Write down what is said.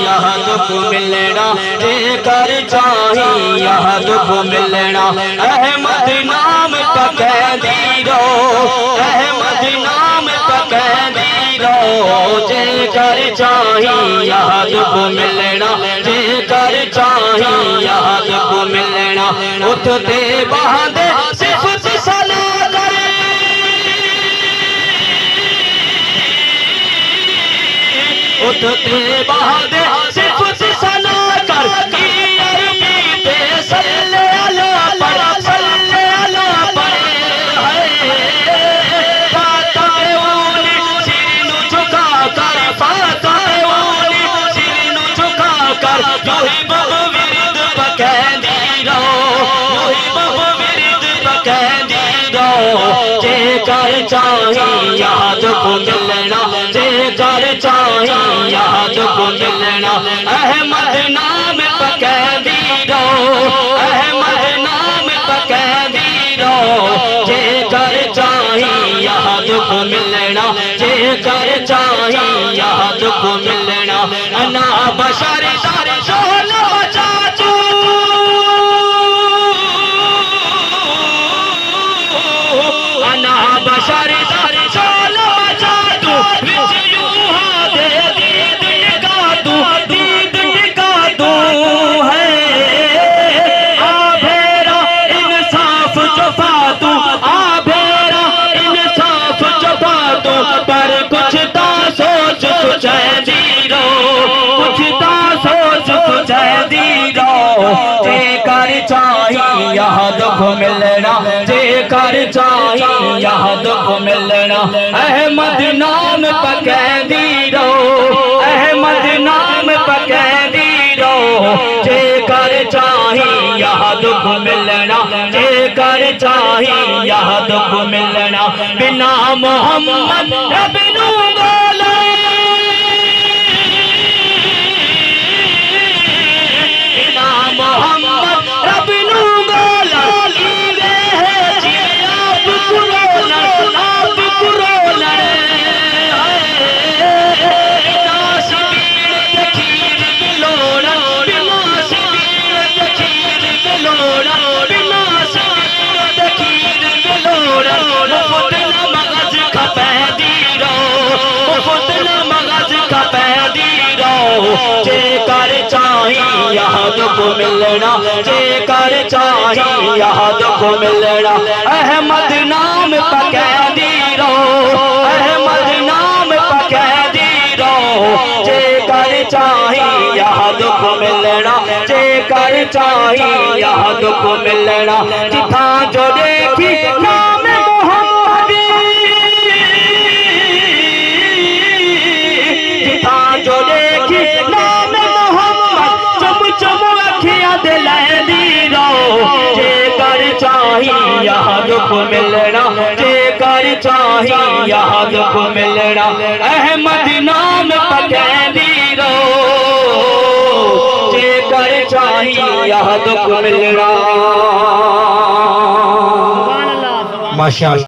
یہاں دکھ ملنا جے کر چاہی یہاں دکھ ملنا احمد نام پکیندی رو احمد نام پکیندی رو جے کر چاہی یہاں دکھ ملنا جے کر چاہی یہاں دکھ ملنا اٹھتے بہاندے صفت سلا کرے اٹھتے بہاندے صفت سلا کر کی عربی پہ صلی اللہ پر صلی اللہ پر فاتح اولی سر نو جھکا کر فاتح اولی سر نو جھکا کر جو ہی ورد پکیندی رو جو ہی ورد پکیندی رو جے کر چاہی یہاں دکھ ملنا جے کر چاہی یہاں دکھ ملنا احمد نام پکیندی رو احمد نام پکیندی رو جے کر چاہی یہاں دکھ ملنا جے کر چاہی یہاں دکھ ملنا انا بشر دار شول بچاچو انا بشر دار شول بچاچو وچ یوں ہاں دے دید نگاہ دوں ہے آ بھیرا انصاف جفا دوں آ بھیرا انصاف جفا دوں پر کچھ تا سوچ سچیندی رو کچھ تا سوچ سچیندی رو جے کر چاہی یہاں دکھ ملنا جے کر چاہی یہاں دکھ ملنا احمد نام پکیندی رو احمد نام پکیندی رو جے کر چاہی یہاں دکھ ملنا جے کر چاہی یہاں دکھ ملنا بنا محمد رب نو بولے بنا محمد رب نو بولا لیوے ہے جی آپ کرونا آپ کرونا بنا سبیر تکیر بلونا بنا سبیر تکیر بلونا بنا سبیر تکیر بلونا مفت نہ مغز کھپیندی رو مفت نہ مغز کھپیندی رو جے کر چاہی یہاں دکھ ملنا جے کر چاہی یہاں دکھ ملنا احمد نام پکیندی رو احمد نام پکیندی رو جے کر چاہی یہاں دکھ ملنا جے کر چاہی یہاں دکھ ملنا جتھاں جو دیکھی نام محمد جتھاں جو دیکھی نام محمد چم چم اکھیاں دلائندی رو جے کر چاہی یہاں دکھ ملنا جے کر چاہی یہاں دکھ ملنا احمد نام پکیندی رو جے کر چاہی یہاں دکھ ملنا ماشاءاللہ